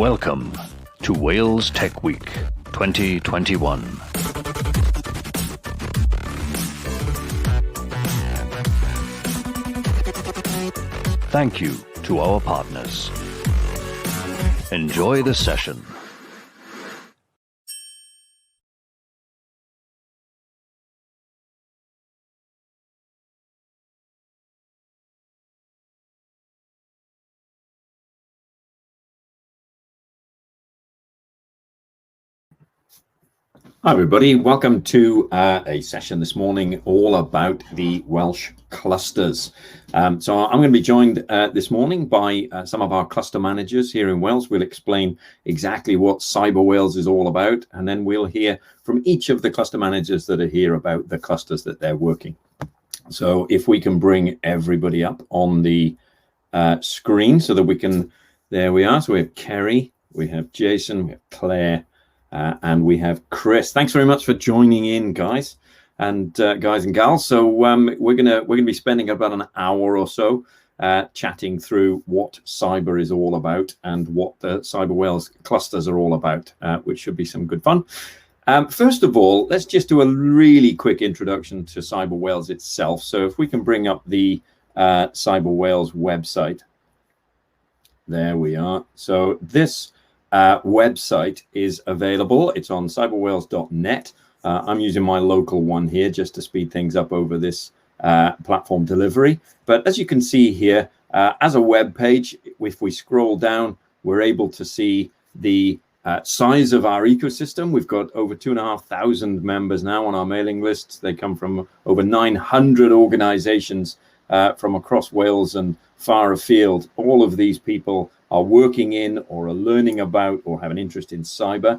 Welcome to Wales Tech Week 2021. Thank you to our partners. Enjoy the session. Hi everybody, welcome to a session this morning all about the Welsh clusters. So I'm going to be joined this morning by some of our cluster managers here in Wales. We'll explain exactly what Cyber Wales is all about, and then we'll hear from each of the cluster managers that are here about the clusters that they're working. So if we can bring everybody up on the screen so that we can, there we are. So we have Kerry, we have Jason, we have Claire, and we have Chris. Thanks very much for joining in, guys and gals. So we're gonna be spending about an hour or so chatting through what cyber is all about and what the Cyber Wales clusters are all about, which should be some good fun. First of all, let's just do a really quick introduction to Cyber Wales itself. So if we can bring up the Cyber Wales website. There we are. So this website is available. It's on cyberwales.net. I'm using my local one here just to speed things up over this platform delivery. But as you can see here, as a web page, if we scroll down, we're able to see the size of our ecosystem. We've got over 2,500 members now on our mailing lists. They come from over 900 organizations from across Wales and far afield. All of these people are working in or are learning about or have an interest in cyber.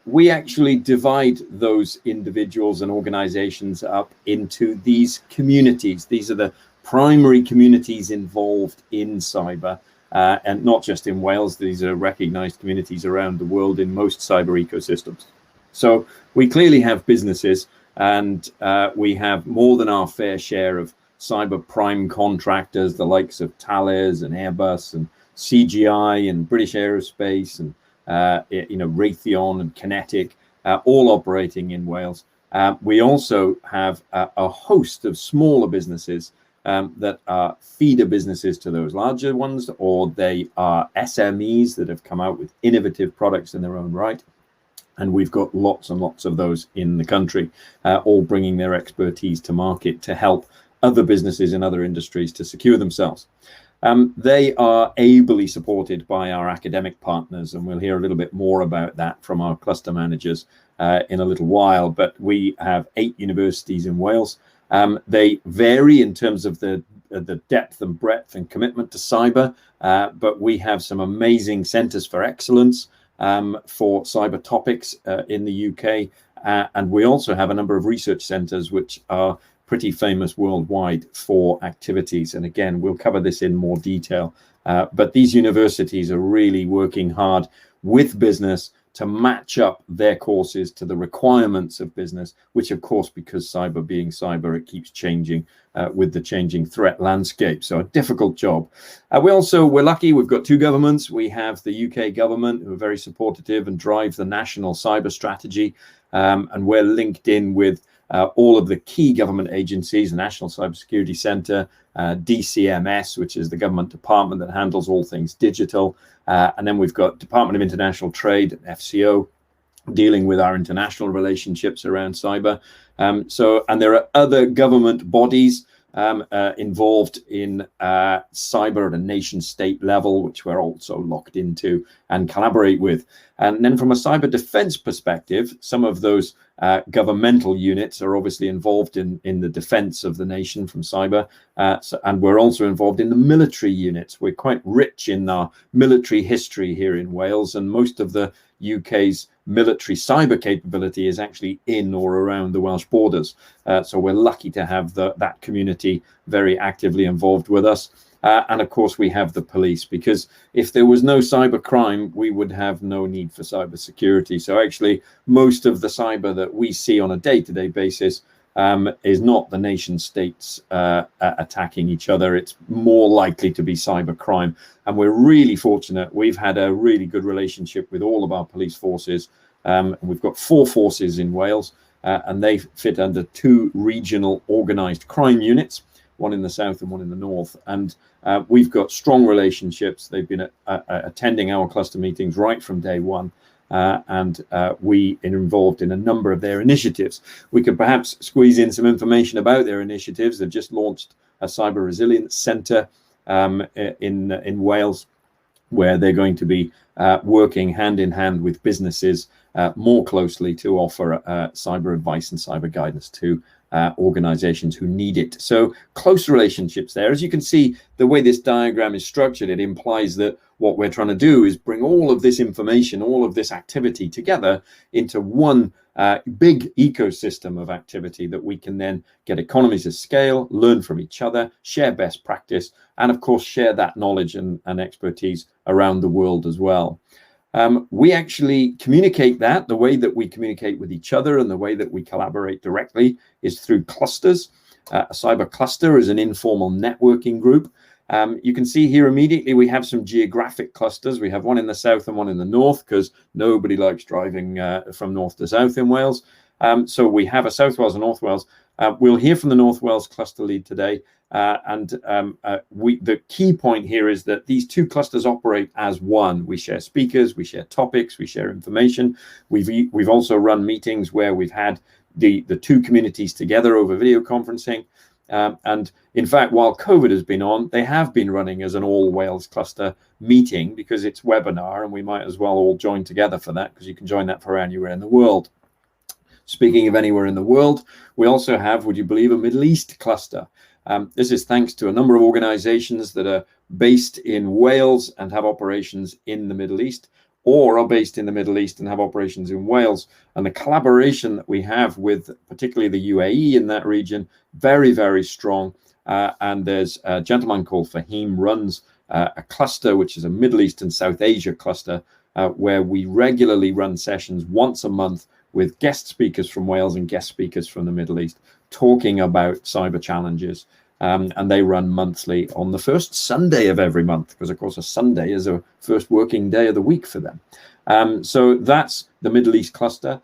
We actually divide those individuals and organizations up into these communities. These are the primary communities involved in cyber, and not just in Wales. These are recognized communities around the world in most cyber ecosystems. So we clearly have businesses, and we have more than our fair share of cyber prime contractors, the likes of Thales and Airbus and CGI and British Aerospace and Raytheon and Kinetic, all operating in Wales. We also have a host of smaller businesses that are feeder businesses to those larger ones, or they are SMEs that have come out with innovative products in their own right. And we've got lots and lots of those in the country, all bringing their expertise to market to help other businesses in other industries to secure themselves. They are ably supported by our academic partners, and we'll hear a little bit more about that from our cluster managers in a little while. But we have 8 universities in Wales. They vary in terms of the depth and breadth and commitment to cyber, but we have some amazing centres for excellence for cyber topics in the UK, and we also have a number of research centres which are pretty famous worldwide for activities. And again, we'll cover this in more detail. But these universities are really working hard with business to match up their courses to the requirements of business, which of course, because cyber being cyber, it keeps changing with the changing threat landscape. So a difficult job. We're lucky, we've got 2 governments. We have the UK government, who are very supportive and drive the national cyber strategy. And we're linked in with all of the key government agencies, the National Cybersecurity Centre, DCMS, which is the government department that handles all things digital. And then we've got Department of International Trade, FCO, dealing with our international relationships around cyber. And there are other government bodies involved in cyber at a nation state level, which we're also locked into and collaborate with. And then from a cyber defense perspective, some of those governmental units are obviously involved in the defense of the nation from cyber. And we're also involved in the military units. We're quite rich in our military history here in Wales, and most of the UK's military cyber capability is actually in or around the Welsh borders. So we're lucky to have that community very actively involved with us. And of course, we have the police, because if there was no cyber crime, we would have no need for cyber security. So actually, most of the cyber that we see on a day-to-day basis is not the nation states attacking each other. It's more likely to be cyber crime. And we're really fortunate. We've had a really good relationship with all of our police forces. We've got 4 forces in Wales, and they fit under 2 regional organised crime units, one in the south and one in the north. And we've got strong relationships. They've been attending our cluster meetings right from day one. And we are involved in a number of their initiatives. We could perhaps squeeze in some information about their initiatives. They've just launched a cyber resilience centre in Wales, where they're going to be working hand in hand with businesses more closely to offer cyber advice and cyber guidance to organizations who need it. So close relationships there. As you can see, the way this diagram is structured, it implies that what we're trying to do is bring all of this information, all of this activity together into one big ecosystem of activity that we can then get economies of scale, learn from each other, share best practice, and of course share that knowledge and expertise around the world as well. We actually communicate that. The way that we communicate with each other and the way that we collaborate directly is through clusters. A cyber cluster is an informal networking group. You can see here immediately we have some geographic clusters. We have one in the south and one in the north, because nobody likes driving from north to south in Wales. So we have a South Wales and North Wales. We'll hear from the North Wales cluster lead today. The key point here is that these 2 clusters operate as one. We share speakers, we share topics, we share information. We've also run meetings where we've had the 2 communities together over video conferencing. And in fact, while COVID has been on, they have been running as an all Wales cluster meeting, because it's webinar, and we might as well all join together for that, because you can join that for anywhere in the world. Speaking of anywhere in the world, we also have, would you believe, a Middle East cluster. This is thanks to a number of organizations that are based in Wales and have operations in the Middle East, or are based in the Middle East and have operations in Wales. And the collaboration that we have with particularly the UAE in that region, very, very strong. And there's a gentleman called Fahim runs a cluster, which is a Middle East and South Asia cluster, where we regularly run sessions once a month with guest speakers from Wales and guest speakers from the Middle East, talking about cyber challenges. And they run monthly on the first Sunday of every month, because of course a Sunday is a first working day of the week for them. So that's the Middle East cluster.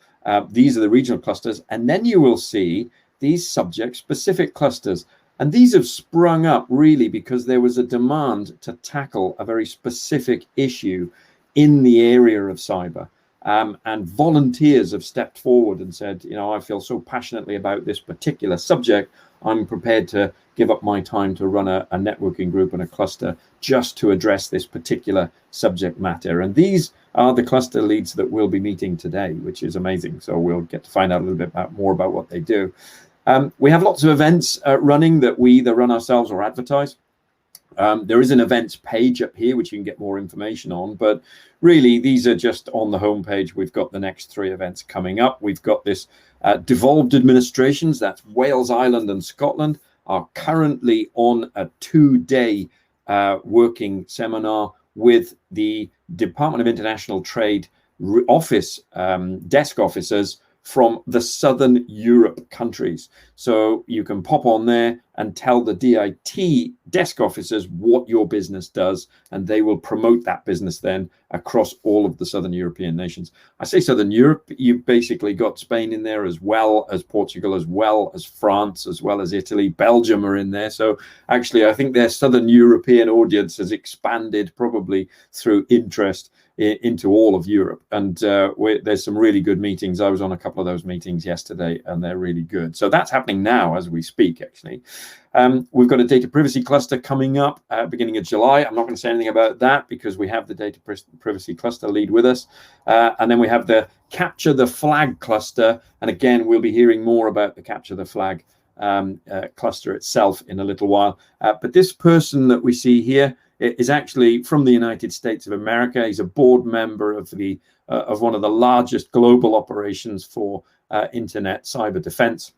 These are the regional clusters. And then you will see these subject specific clusters. And these have sprung up really because there was a demand to tackle a very specific issue in the area of cyber. And volunteers have stepped forward and said, you know, I feel so passionately about this particular subject, I'm prepared to give up my time to run a networking group and a cluster just to address this particular subject matter. And these are the cluster leads that we'll be meeting today, which is amazing. So we'll get to find out a little bit more about what they do. We have lots of events running that we either run ourselves or advertise. There is an events page up here which you can get more information on, but really these are just on the homepage. We've got the next 3 events coming up. We've got this devolved administrations, that's Wales, Ireland and Scotland, are currently on a 2-day working seminar with the Department of International Trade office desk officers from the Southern Europe countries. So you can pop on there and tell the DIT desk officers what your business does, and they will promote that business then across all of the Southern European nations. I say Southern Europe, you've basically got Spain in there, as well as Portugal, as well as France, as well as Italy. Belgium are in there. So actually, I think their Southern European audience has expanded probably through interest into all of Europe. And there's some really good meetings. I was on a couple of those meetings yesterday, and they're really good. So that's happening now as we speak, actually. We've got a data privacy cluster coming up beginning of July. I'm not going to say anything about that because we have the data privacy cluster lead with us. And then we have the capture the flag cluster. And again, we'll be hearing more about the capture the flag cluster itself in a little while. But this person that we see here is actually from the United States of America. He's a board member of the of one of the largest global operations for internet cyber defense.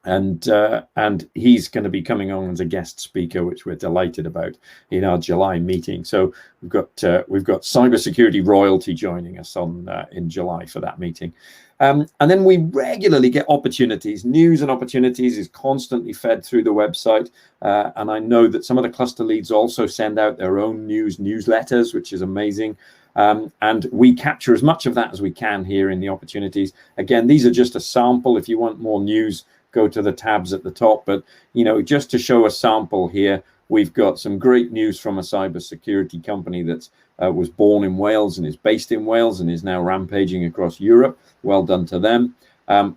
and he's going to be coming on as a guest speaker, which we're delighted about in our July meeting. So we've got cybersecurity royalty joining us on in July for that meeting. And then we regularly get opportunities. News and opportunities is constantly fed through the website. And I know that some of the cluster leads also send out their own newsletters, which is amazing. And we capture as much of that as we can here in the opportunities. Again, these are just a sample. If you want more news, go to the tabs at the top. But, you know, just to show a sample here, we've got some great news from a cybersecurity company that was born in Wales and is based in Wales and is now rampaging across Europe. Well done to them.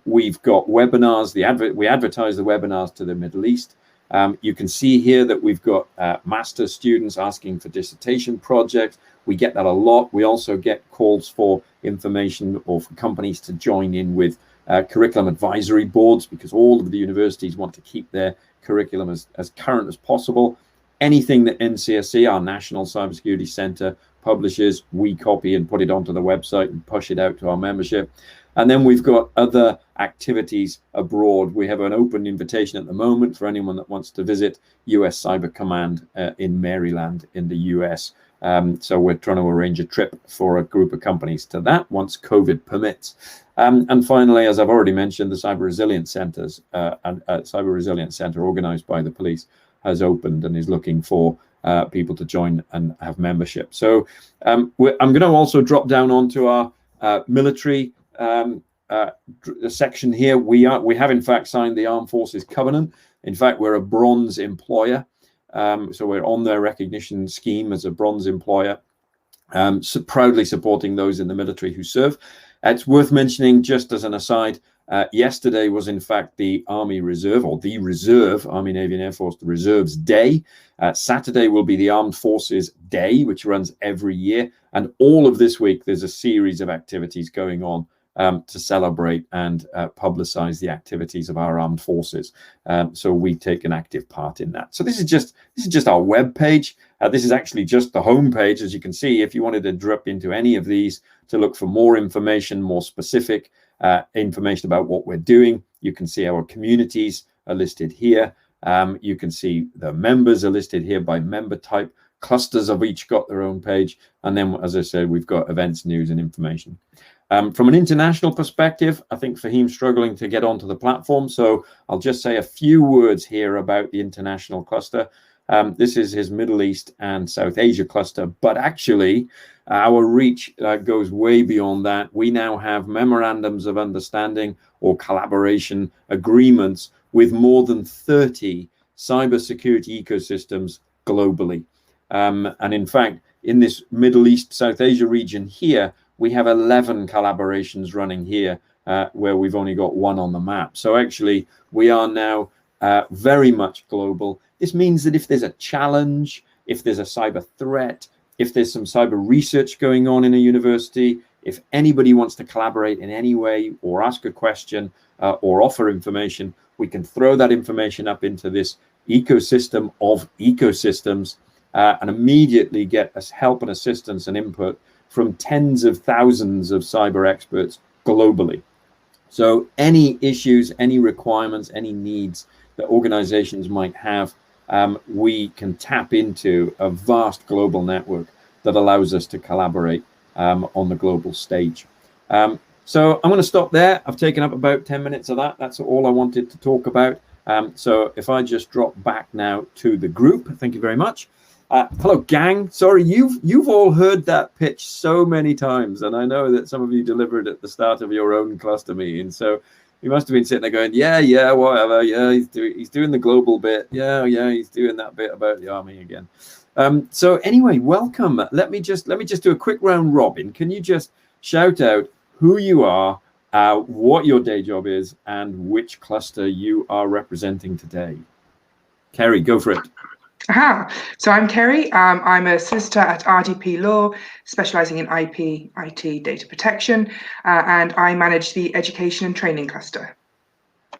We've got webinars. We advertise the webinars to the Middle East. You can see here that we've got master's students asking for dissertation projects. We get that a lot. We also get calls for information or for companies to join in with curriculum advisory boards, because all of the universities want to keep their curriculum as current as possible. Anything that NCSC, our National Cybersecurity Center, publishes, we copy and put it onto the website and push it out to our membership. And then we've got other activities abroad. We have an open invitation at the moment for anyone that wants to visit US Cyber Command in Maryland in the US. So we're trying to arrange a trip for a group of companies to that once COVID permits. And finally, as I've already mentioned, the Cyber Resilience Centers, Cyber Resilience Center organized by the police has opened and is looking for people to join and have membership. So I'm going to also drop down onto our military section here. We have in fact signed the Armed Forces Covenant. In fact, we're a bronze employer. So we're on their recognition scheme as a bronze employer, so proudly supporting those in the military who serve. It's worth mentioning, just as an aside, yesterday was in fact the Army Reserve, or the Reserve, Army, Navy and Air Force, the Reserves Day. Saturday will be the Armed Forces Day, which runs every year. And all of this week, there's a series of activities going on to celebrate and publicize the activities of our armed forces. So we take an active part in that. So this is just our web page. This is actually just the home page. As you can see, if you wanted to drop into any of these to look for more information, more specific information about what we're doing, you can see our communities are listed here. You can see the members are listed here by member type. Clusters have each got their own page. And then, as I said, we've got events, news and information. From an international perspective, I think Fahim's struggling to get onto the platform, so I'll just say a few words here about the international cluster. This is his Middle East and South Asia cluster, but actually our reach goes way beyond that. We now have memorandums of understanding or collaboration agreements with more than 30 cybersecurity ecosystems globally. And in fact, in this Middle East, South Asia region here, we have 11 collaborations running here, where we've only got one on the map. So actually, we are now very much global. This means that if there's a challenge, if there's a cyber threat, if there's some cyber research going on in a university, if anybody wants to collaborate in any way or ask a question or offer information, we can throw that information up into this ecosystem of ecosystems and immediately get us help and assistance and input from tens of thousands of cyber experts globally. So any issues, any requirements, any needs that organizations might have, we can tap into a vast global network that allows us to collaborate on the global stage. So I'm going to stop there. I've taken up about 10 minutes of that. That's all I wanted to talk about. So if I just drop back now to the group, thank you very much. Hello, gang. Sorry, you've all heard that pitch so many times, and I know that some of you delivered at the start of your own cluster meeting. So you must have been sitting there going, yeah, whatever. Yeah, he's doing the global bit. Yeah, he's doing that bit about the army again. So anyway, welcome. Let me just do a quick round robin. Can you just shout out who you are, what your day job is, and which cluster you are representing today? Kerry, go for it. So I'm Kerry. I'm a solicitor at RDP Law, specialising in IP, IT, data protection, and I manage the education and training cluster.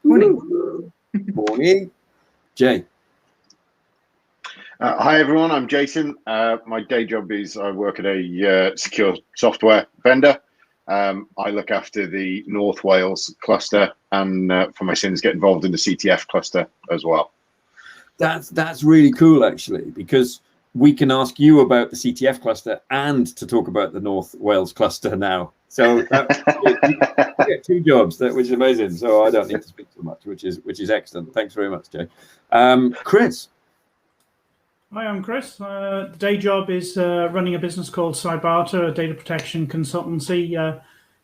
Morning. Morning. Jay. Hi, everyone. I'm Jason. My day job is I work at a secure software vendor. I look after the North Wales cluster, and for my sins, get involved in the CTF cluster as well. That's really cool, actually, because we can ask you about the CTF cluster and to talk about the North Wales cluster now. So you get two jobs, which is amazing. So I don't need to speak too much, which is excellent. Thanks very much, Jay. Chris. Hi, I'm Chris. The day job is running a business called Cybarta, a data protection consultancy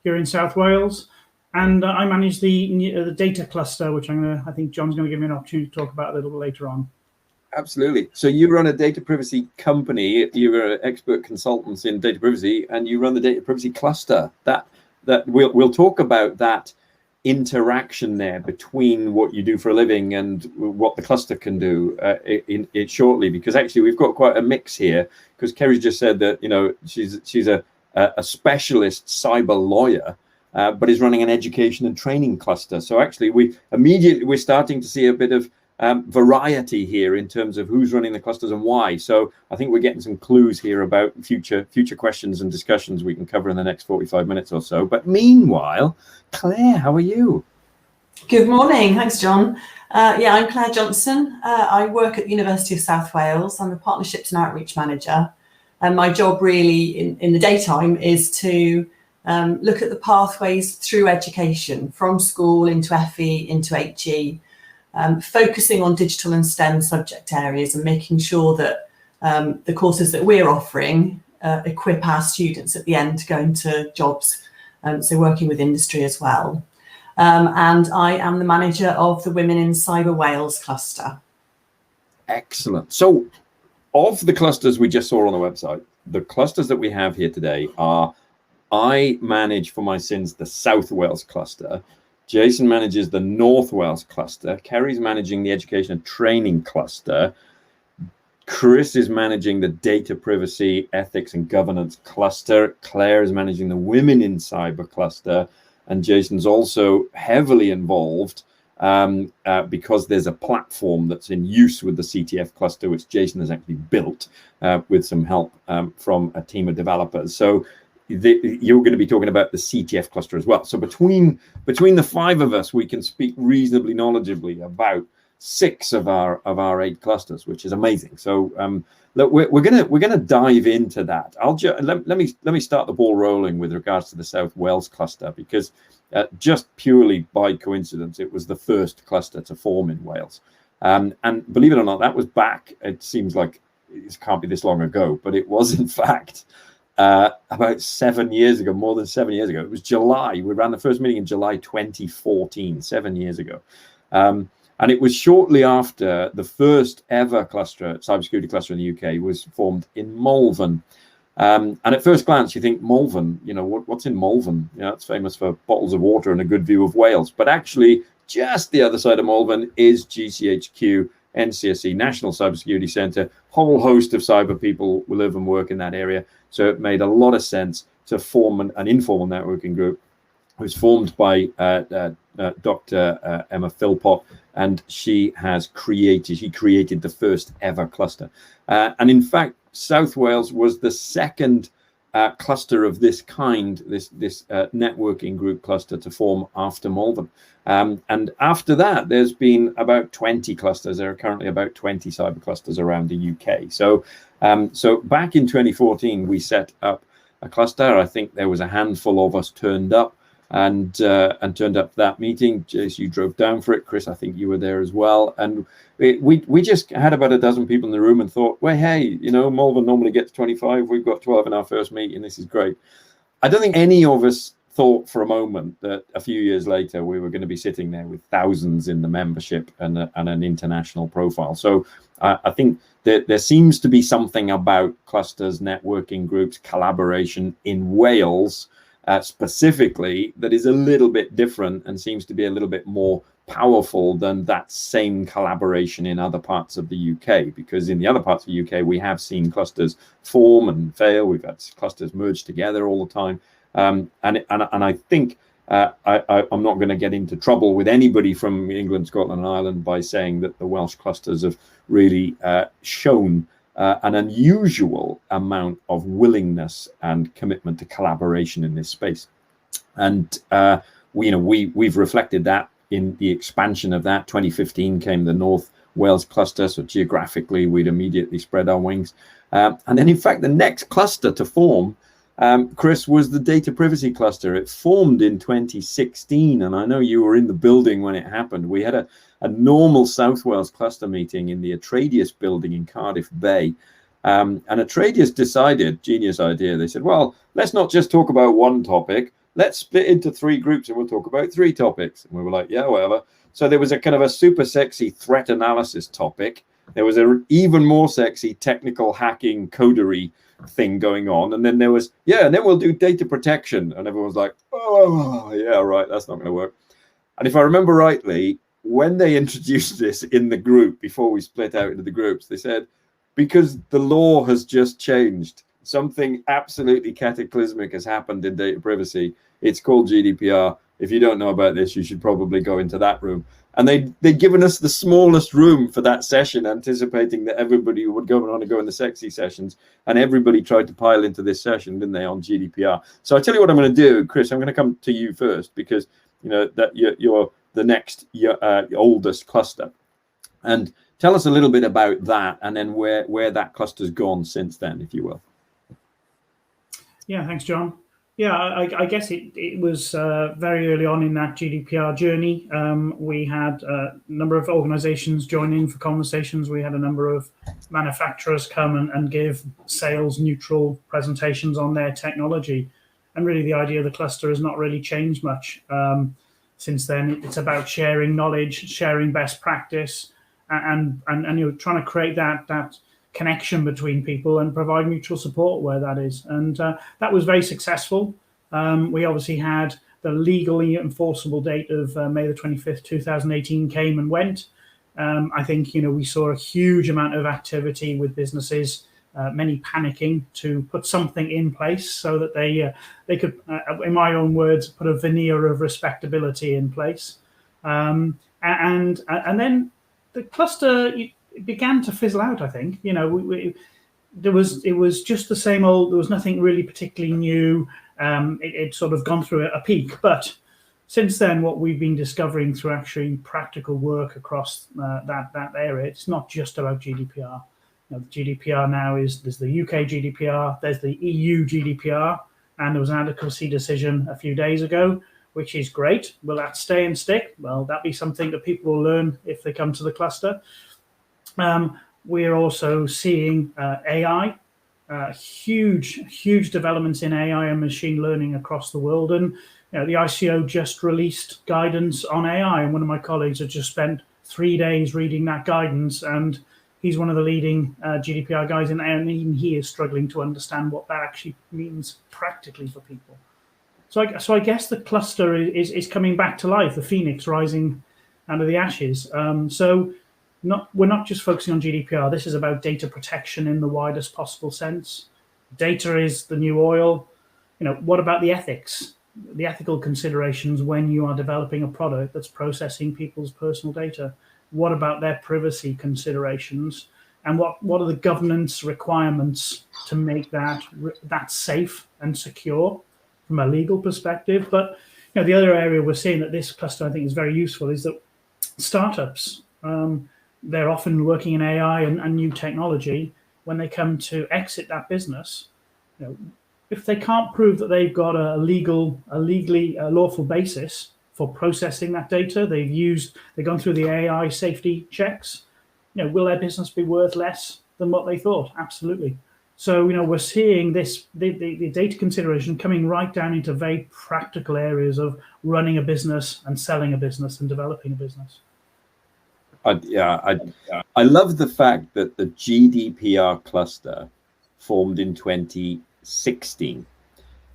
here in South Wales, and I manage the data cluster, which I think John's going to give me an opportunity to talk about a little bit later on. Absolutely. So you run a data privacy company. You're an expert consultant in data privacy, and you run the data privacy cluster. That we'll talk about that interaction there between what you do for a living and what the cluster can do in shortly, because actually we've got quite a mix here, because Kerry just said that she's a specialist cyber lawyer, but is running an education and training cluster. So actually we're starting to see a bit of variety here in terms of who's running the clusters and why. So I think we're getting some clues here about future questions and discussions we can cover in the next 45 minutes or so. But meanwhile, Claire, how are you? Good morning. Thanks, John. I'm Claire Johnson. I work at the University of South Wales. I'm a Partnerships and Outreach Manager. And my job really in the daytime is to look at the pathways through education, from school into FE, into HE, focusing on digital and STEM subject areas and making sure that the courses that we're offering equip our students at the end to go into jobs, so working with industry as well. And I am the manager of the Women in Cyber Wales cluster. Excellent. So of the clusters we just saw on the website, the clusters that we have here today are, I manage for my sins the South Wales cluster, Jason manages the North Wales cluster, Kerry's managing the education and training cluster, Chris is managing the data privacy, ethics and governance cluster, Claire is managing the Women in Cyber cluster, and Jason's also heavily involved because there's a platform that's in use with the CTF cluster, which Jason has actually built with some help from a team of developers. So you're going to be talking about the CTF cluster as well. So between the five of us, we can speak reasonably knowledgeably about 6 of our 8 clusters, which is amazing. So look, we're gonna dive into that. Let me start the ball rolling with regards to the South Wales cluster, because just purely by coincidence, it was the first cluster to form in Wales, and believe it or not, that was back. It seems like it can't be this long ago, but it was in fact about 7 years ago, more than 7 years ago. It was July. We ran the first meeting in July 2014, 7 years ago. And it was shortly after the first ever cybersecurity cluster in the UK was formed in Malvern. And at first glance, you think Malvern, what's in Malvern? It's famous for bottles of water and a good view of Wales. But actually, just the other side of Malvern is GCHQ, NCSC, National Cybersecurity Centre, whole host of cyber people who live and work in that area. So it made a lot of sense to form an informal networking group. It was formed by Dr. Emma Philpott, and she created the first ever cluster. And in fact, South Wales was the second cluster of this kind, this networking group cluster to form after Malvern. And after that, there's been about 20 clusters. There are currently about 20 cyber clusters around the UK. So back in 2014, we set up a cluster. I think there was a handful of us turned up and turned up to that meeting. Jace, you drove down for it. Chris, I think you were there as well. And we just had about a dozen people in the room and thought, well, hey, Malvern normally gets 25. We've got 12 in our first meeting. This is great. I don't think any of us thought for a moment that a few years later we were going to be sitting there with thousands in the membership and an international profile. So I think that there seems to be something about clusters, networking groups, collaboration in Wales specifically that is a little bit different and seems to be a little bit more powerful than that same collaboration in other parts of the UK, because in the other parts of the UK we have seen clusters form and fail. We've had clusters merge together all the time, and I think I'm not going to get into trouble with anybody from England, Scotland and Ireland by saying that the Welsh clusters have really shown an unusual amount of willingness and commitment to collaboration in this space. And we've reflected that in the expansion of that. 2015 came the North Wales cluster, so geographically we'd immediately spread our wings. And then in fact the next cluster to form, Chris, was the data privacy cluster. It formed in 2016, and I know you were in the building when it happened. We had a normal South Wales cluster meeting in the Atradius building in Cardiff Bay. And Atradius decided, genius idea, they said, well, let's not just talk about one topic, let's split into 3 groups and we'll talk about 3 topics. And we were like, yeah, whatever. So there was a kind of a super sexy threat analysis topic. There was an even more sexy technical hacking codery thing going on. And then there was, and then we'll do data protection. And everyone was like, oh, yeah, right, that's not going to work. And if I remember rightly, when they introduced this in the group, before we split out into the groups, they said, because the law has just changed, something absolutely cataclysmic has happened in data privacy. It's called GDPR. If you don't know about this, you should probably go into that room. And they'd given us the smallest room for that session, anticipating that everybody would go on to go in the sexy sessions. And everybody tried to pile into this session, didn't they, on GDPR? So I tell you what I'm going to do, Chris. I'm going to come to you first, because that you're the next oldest cluster. And tell us a little bit about that, and then where that cluster's gone since then, if you will. Yeah, thanks, John. Yeah, I guess it was very early on in that GDPR journey. We had a number of organizations join in for conversations. We had a number of manufacturers come and give sales neutral presentations on their technology. And really the idea of the cluster has not really changed much since then. It's about sharing knowledge, sharing best practice, and you're trying to create that connection between people and provide mutual support where that is. And that was very successful. We obviously had the legally enforceable date of May the 25th, 2018 came and went. I think, we saw a huge amount of activity with businesses, many panicking to put something in place so that they could, in my own words, put a veneer of respectability in place. And then the cluster began to fizzle out, I think. It was just the same old, there was nothing really particularly new. It sort of gone through a peak. But since then, what we've been discovering through actually practical work across that area, it's not just about GDPR. GDPR now there's the UK GDPR, there's the EU GDPR, and there was an adequacy decision a few days ago, which is great. Will that stay and stick? Well, that'll be something that people will learn if they come to the cluster. We're also seeing AI, huge developments in AI and machine learning across the world. And the ICO just released guidance on AI, and one of my colleagues has just spent 3 days reading that guidance, and he's one of the leading GDPR guys in there, and even he is struggling to understand what that actually means practically for people. So I guess the cluster is coming back to life, the phoenix rising out of the ashes. We're not just focusing on GDPR. This is about data protection in the widest possible sense. Data is the new oil. What about the ethics, the ethical considerations when you are developing a product that's processing people's personal data? What about their privacy considerations? And what are the governance requirements to make that safe and secure from a legal perspective? But the other area we're seeing that this cluster I think is very useful is that startups, they're often working in AI and new technology. When they come to exit that business, if they can't prove that they've got a legally lawful basis for processing that data, they've gone through the AI safety checks, will their business be worth less than what they thought? Absolutely. So we're seeing this the data consideration coming right down into very practical areas of running a business and selling a business and developing a business. I love the fact that the GDPR cluster formed in 2016,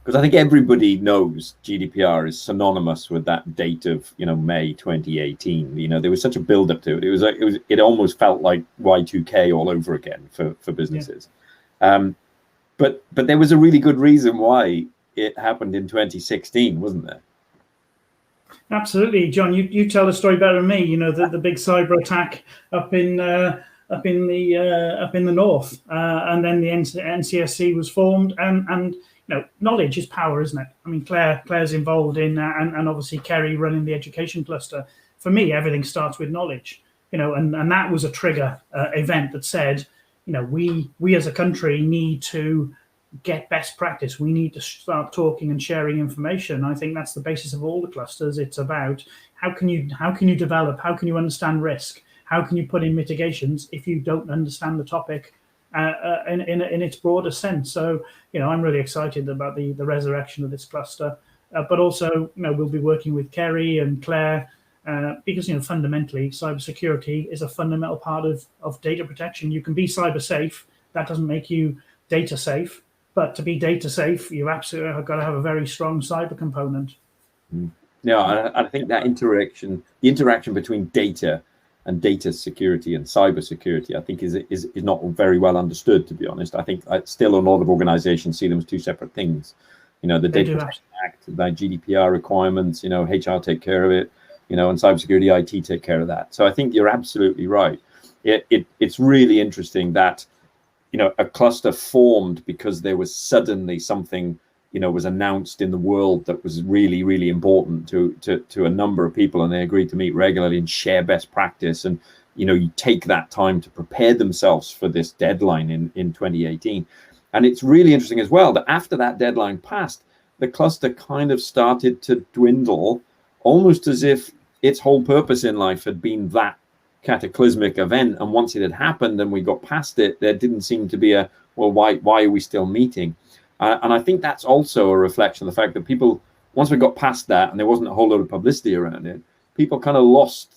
because I think everybody knows GDPR is synonymous with that date of May 2018. There was such a build up to it. It almost felt like Y2K all over again for businesses. Yeah. But there was a really good reason why it happened in 2016, wasn't there? Absolutely, John. You tell the story better than me. The big cyber attack up in the north, and then the NCSC was formed, and knowledge is power, isn't it? I mean, Claire's involved in that, and obviously Kerry running the education cluster. For me, everything starts with knowledge, and that was a trigger event that said, we as a country need to get best practice. We need to start talking and sharing information. I think that's the basis of all the clusters. It's about how can you develop, how can you understand risk, how can you put in mitigations if you don't understand the topic in its broader sense. So, I'm really excited about the resurrection of this cluster, but also, we'll be working with Kerry and Claire because, fundamentally, cybersecurity is a fundamental part of data protection. You can be cyber safe. That doesn't make you data safe. But to be data safe, you absolutely have got to have a very strong cyber component. Yeah, I think that the interaction between data and data security and cyber security, I think is not very well understood, to be honest. I think still a lot of organizations see them as two separate things. The Data Protection Act, the GDPR requirements, HR take care of it, and cybersecurity IT take care of that. So I think you're absolutely right. It's really interesting that a cluster formed because there was suddenly something, was announced in the world that was really, really important to a number of people, and they agreed to meet regularly and share best practice. And, you take that time to prepare themselves for this deadline in 2018. And it's really interesting as well that after that deadline passed, the cluster kind of started to dwindle, almost as if its whole purpose in life had been that cataclysmic event, and once it had happened and we got past it, there didn't seem to be why are we still meeting? And I think that's also a reflection of the fact that people, once we got past that and there wasn't a whole lot of publicity around it, people kind of lost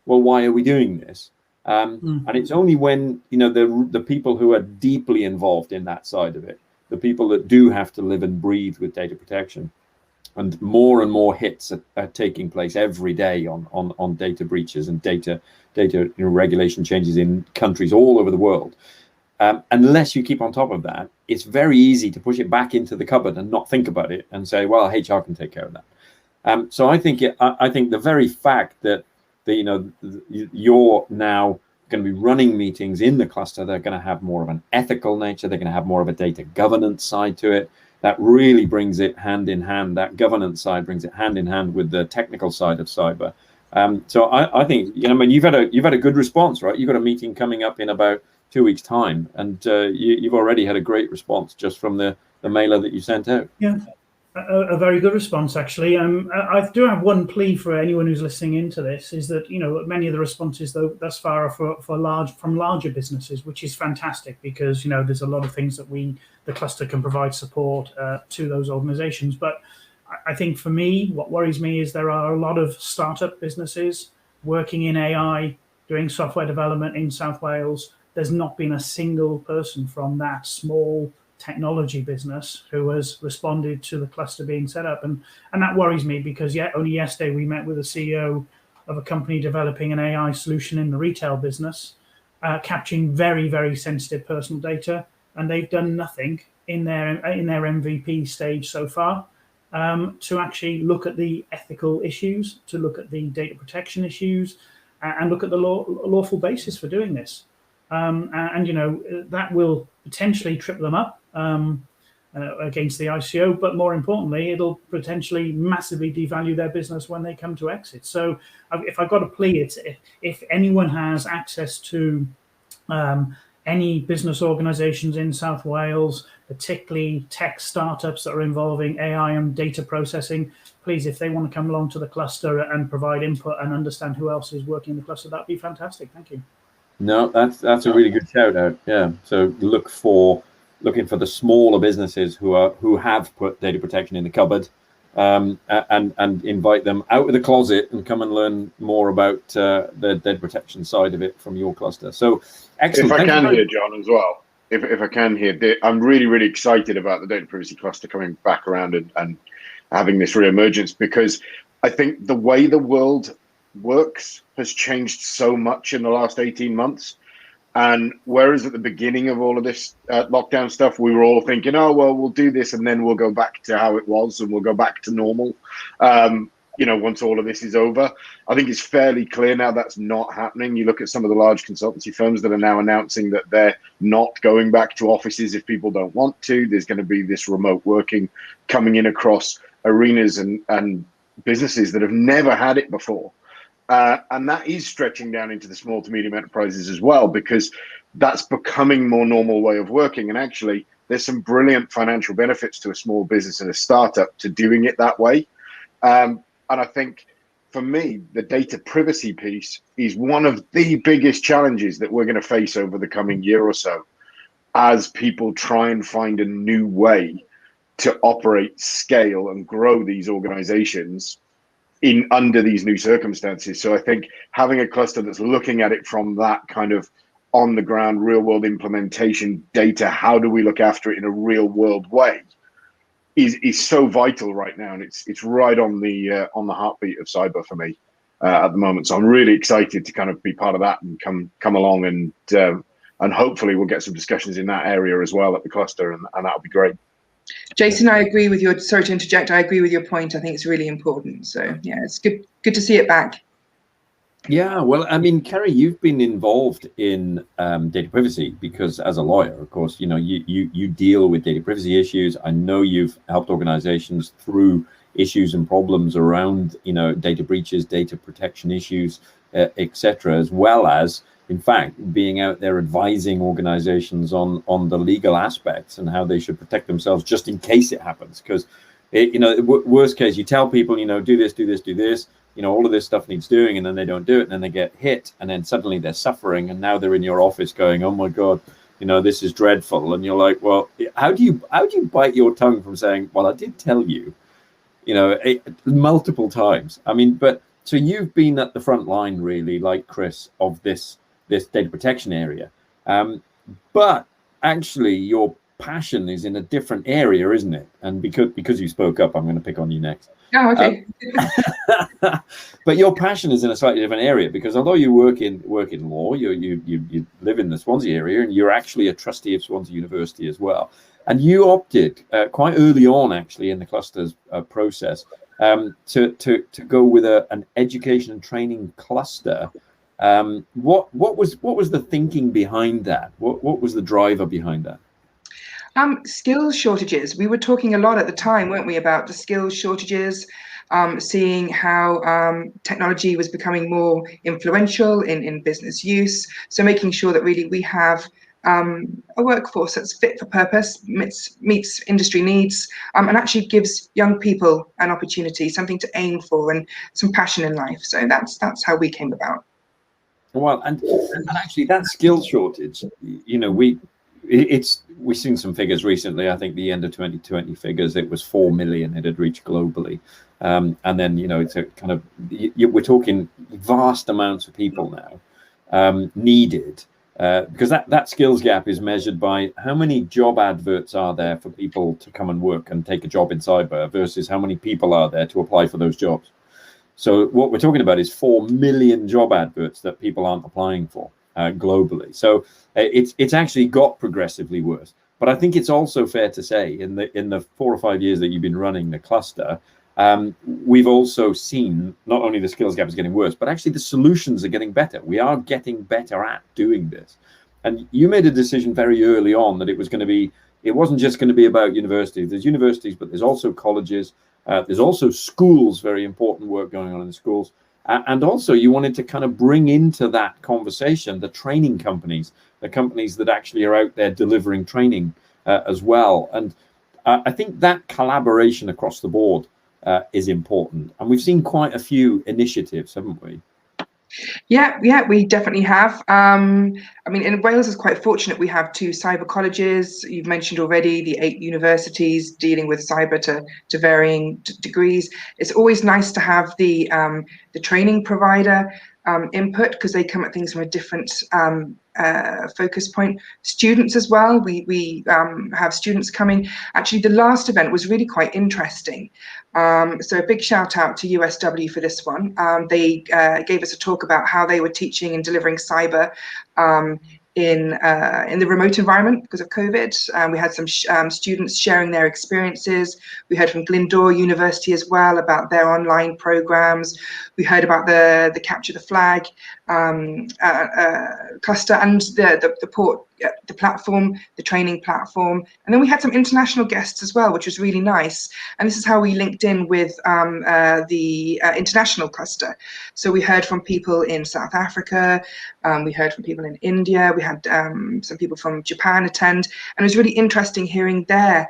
why are we doing this? And it's only when the people who are deeply involved in that side of it, the people that do have to live and breathe with data protection, and more hits are taking place every day on data breaches and data regulation changes in countries all over the world. Unless you keep on top of that, it's very easy to push it back into the cupboard and not think about it and say, well, HR can take care of that. So I think the very fact that you're now going to be running meetings in the cluster, they're going to have more of an ethical nature, they're going to have more of a data governance side to it. That really brings it hand in hand. That governance side brings it hand in hand with the technical side of cyber. So I think you've had a good response, right? You've got a meeting coming up in about 2 weeks' time, and you've already had a great response just from the mailer that you sent out. Yeah, a very good response, actually. I do have one plea for anyone who's listening into this, is that many of the responses thus far are from larger businesses, which is fantastic, because there's a lot of things that the cluster can provide support to those organizations. But I think for me, what worries me is there are a lot of startup businesses working in AI, doing software development in South Wales. There's not been a single person from that small technology business who has responded to the cluster being set up, and that worries me, because only yesterday we met with the CEO of a company developing an AI solution in the retail business, capturing very, very sensitive personal data, and they've done nothing in their MVP stage so far to actually look at the ethical issues, to look at the data protection issues, and look at the lawful basis for doing this. And that will potentially trip them up against the ICO, but more importantly, it'll potentially massively devalue their business when they come to exit. So if I've got a plea, it's if anyone has access to any business organizations in South Wales, particularly tech startups that are involving AI and data processing, please, if they want to come along to the cluster and provide input and understand who else is working in the cluster, that'd be fantastic. Thank you. No, that's a really good shout out. Yeah. So looking for the smaller businesses who have put data protection in the cupboard, and invite them out of the closet and come and learn more about the data protection side of it from your cluster. So excellent. If I can hear, John, as well. If I can hear, I'm really, really excited about the data privacy cluster coming back around and having this reemergence, because I think the way the world works has changed so much in the last 18 months. And whereas at the beginning of all of this lockdown stuff, we were all thinking, oh, well, we'll do this and then we'll go back to how it was and we'll go back to normal. once all of this is over. I think it's fairly clear now that's not happening. You look at some of the large consultancy firms that are now announcing that they're not going back to offices if people don't want to. There's going to be this remote working coming in across arenas and businesses that have never had it before. And that is stretching down into the small to medium enterprises as well, because that's becoming more normal way of working. And actually, there's some brilliant financial benefits to a small business and a startup to doing it that way. And I think for me, the data privacy piece is one of the biggest challenges that we're going to face over the coming year or so, as people try and find a new way to operate, scale, and grow these organizations in under these new circumstances. So I think having a cluster that's looking at it from that kind of on the ground, real world implementation data, how do we look after it in a real world way, is so vital right now, and it's right on the heartbeat of cyber for me at the moment. So I'm really excited to kind of be part of that and come along, and hopefully we'll get some discussions in that area as well at the cluster, and that'll be great. Jason, I agree with your, sorry to interject, I agree with your point. I think it's really important. So yeah, it's good to see it back. Yeah, well, I mean, Kerry, you've been involved in data privacy because as a lawyer, of course, you deal with data privacy issues. I know you've helped organizations through issues and problems around, data breaches, data protection issues, etc., as well as, in fact, being out there advising organizations on the legal aspects and how they should protect themselves just in case it happens. Because, worst case, you tell people, do this, do this, do this. All of this stuff needs doing, and then they don't do it, and then they get hit, and then suddenly they're suffering, and now they're in your office going, oh my God, this is dreadful. And you're like, well, how do you bite your tongue from saying, well, I did tell you, multiple times. I mean, so you've been at the front line, really, like Chris, of this data protection area. But actually your passion is in a different area, isn't it? And because you spoke up, I'm going to pick on you next. Oh, okay. But your passion is in a slightly different area, because although you work in law, you live in the Swansea area, and you're actually a trustee of Swansea University as well. And you opted quite early on, actually, in the clusters process, to go with an education and training cluster. What was the thinking behind that? What was the driver behind that? Skills shortages. We were talking a lot at the time, weren't we, about the skills shortages, seeing how technology was becoming more influential in business use. So making sure that really we have a workforce that's fit for purpose, meets industry needs, and actually gives young people an opportunity, something to aim for, and some passion in life. So that's how we came about. Well, and actually that skill shortage, we've seen some figures recently. I think the end of 2020 figures, it was 4 million it had reached globally. And then, it's a kind of, we're talking vast amounts of people now needed, because that skills gap is measured by how many job adverts are there for people to come and work and take a job in cyber versus how many people are there to apply for those jobs. So what we're talking about is 4 million job adverts that people aren't applying for globally. So it's actually got progressively worse. But I think it's also fair to say in the 4 or 5 years that you've been running the cluster, we've also seen not only the skills gap is getting worse, but actually the solutions are getting better. We are getting better at doing this. And you made a decision very early on that it wasn't just going to be about universities. There's universities, but there's also colleges. There's also schools, very important work going on in the schools. And also you wanted to kind of bring into that conversation the training companies, the companies that actually are out there delivering training as well. And I think that collaboration across the board is important. And we've seen quite a few initiatives, haven't we? Yeah, we definitely have. I mean, in Wales is quite fortunate. We have 2 cyber colleges. You've mentioned already the 8 universities dealing with cyber to varying degrees. It's always nice to have the training provider input, because they come at things from a different focus point. Students as well. We have students coming. Actually, the last event was really quite interesting. So a big shout out to USW for this one. They gave us a talk about how they were teaching and delivering cyber in the remote environment because of COVID. We had some students sharing their experiences. We heard from Glyndŵr University as well about their online programs. We heard about the Capture the Flag cluster and the platform, the training platform. And then we had some international guests as well, which was really nice. And this is how we linked in with the international cluster. So we heard from people in South Africa, we heard from people in India, we had some people from Japan attend, and it was really interesting hearing their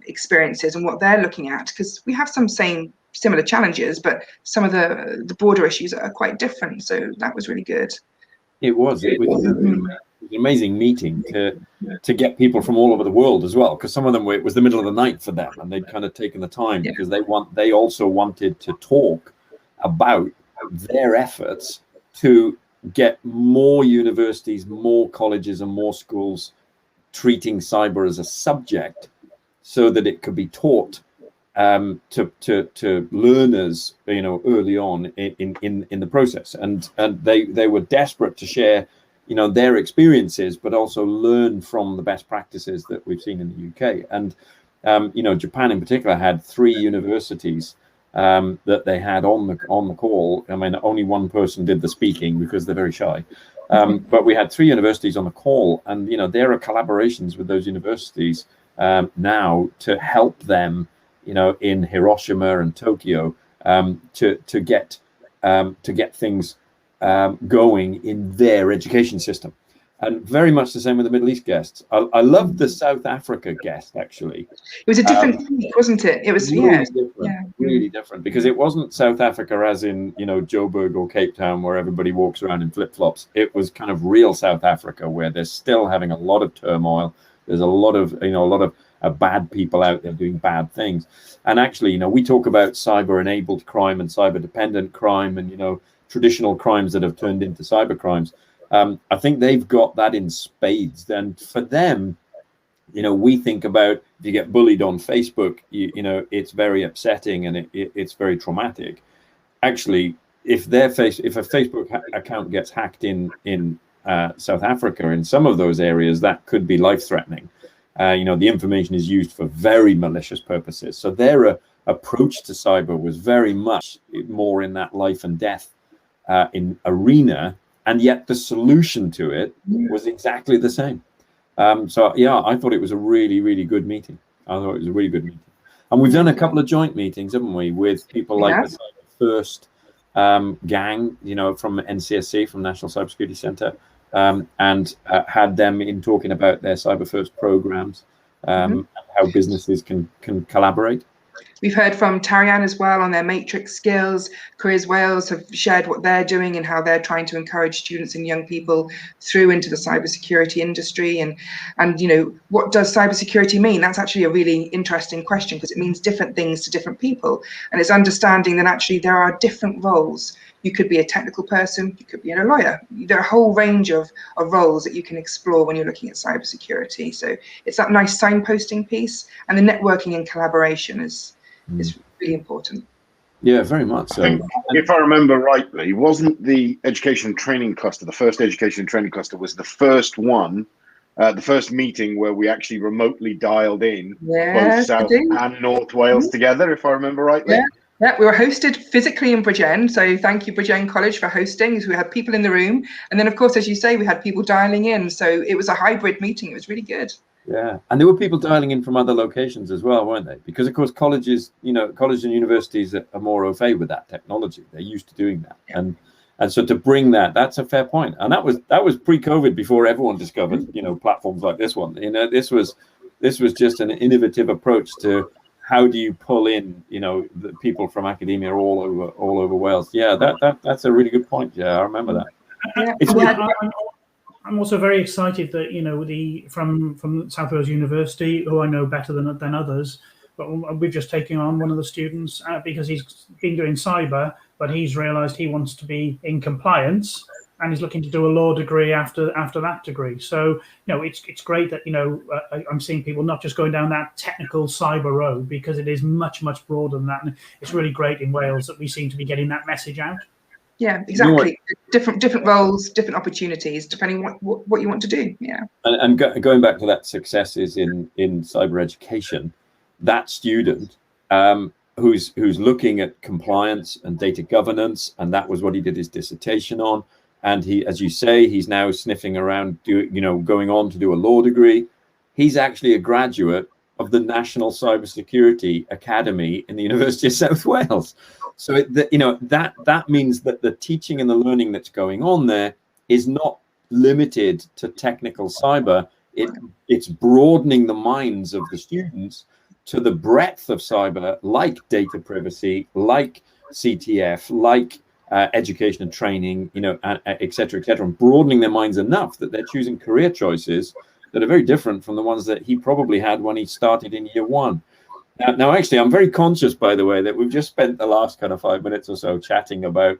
experiences and what they're looking at, because we have some similar challenges, but some of the border issues are quite different. So that was really good. It was an amazing meeting to get people from all over the world as well, because some of them it was the middle of the night for them, and they'd kind of taken the time because they also wanted to talk about their efforts to get more universities, more colleges, and more schools treating cyber as a subject, so that it could be taught to learners, early on in the process, and they were desperate to share, their experiences, but also learn from the best practices that we've seen in the UK. And Japan in particular had 3 universities that they had on the call. I mean, only one person did the speaking because they're very shy, but we had 3 universities on the call, and there are collaborations with those universities now to help them, in Hiroshima and Tokyo, to get things going in their education system. And very much the same with the Middle East guests. I loved the South Africa guest, actually. It was a different week, wasn't it? It was really different, because it wasn't South Africa as in, Joburg or Cape Town, where everybody walks around in flip-flops. It was kind of real South Africa, where they're still having a lot of turmoil. There's a lot of bad people out there doing bad things. And actually, we talk about cyber-enabled crime and cyber-dependent crime and, traditional crimes that have turned into cyber crimes. I think they've got that in spades. And for them, we think about, if you get bullied on Facebook, it's very upsetting and it's very traumatic. Actually, if a Facebook account gets hacked in South Africa, in some of those areas, that could be life-threatening. The information is used for very malicious purposes. So their approach to cyber was very much more in that life and death in arena, and yet the solution to it was exactly the same. I thought it was a really, really good meeting. And we've done a couple of joint meetings, haven't we, with people like the Cyber First gang, from NCSC, from National Cybersecurity Centre, and had them in talking about their Cyber First programs, and how businesses can collaborate. We've heard from Tarian as well on their matrix skills. Careers Wales have shared what they're doing and how they're trying to encourage students and young people through into the cybersecurity industry. And what does cybersecurity mean? That's actually a really interesting question, because it means different things to different people. And it's understanding that actually there are different roles. You could be a technical person, you could be a lawyer. There are a whole range of roles that you can explore when you're looking at cybersecurity. So it's that nice signposting piece, and the networking and collaboration is really important. Yeah, very much so. If I remember rightly, wasn't the education and training cluster, the first education and training cluster, was the first one, the first meeting where we actually remotely dialed in both South and North Wales together, if I remember rightly? Yeah, we were hosted physically in Bridgend, so thank you Bridgend College for hosting. So we had people in the room, and then of course, as you say, we had people dialing in, so it was a hybrid meeting. It was really good. Yeah, and there were people dialing in from other locations as well, weren't they? Because of course colleges and universities are more au fait with that technology. They're used to doing that, and so to bring that's a fair point. And that was pre-COVID, before everyone discovered platforms like this one. This was just an innovative approach to how do you pull in the people from academia all over Wales. Yeah, that's a really good point. Yeah, I remember that. I'm also very excited that from South Wales University, who I know better than others, but we've just taken on one of the students because he's been doing cyber, but he's realised he wants to be in compliance, and he's looking to do a law degree after that degree. So it's great that I'm seeing people not just going down that technical cyber road, because it is much broader than that, and it's really great in Wales that we seem to be getting that message out. Yeah, exactly. Different roles, different opportunities, depending what you want to do. Yeah. And going back to that successes in cyber education, that student who's looking at compliance and data governance, and that was what he did his dissertation on. And he, as you say, he's now sniffing around, going on to do a law degree. He's actually a graduate of the National Cybersecurity Academy in the University of South Wales. So that means that the teaching and the learning that's going on there is not limited to technical cyber. It's broadening the minds of the students to the breadth of cyber, like data privacy, like CTF, like education and training, et cetera, and broadening their minds enough that they're choosing career choices that are very different from the ones that he probably had when he started in year one. Now, actually, I'm very conscious, by the way, that we've just spent the last kind of 5 minutes or so chatting about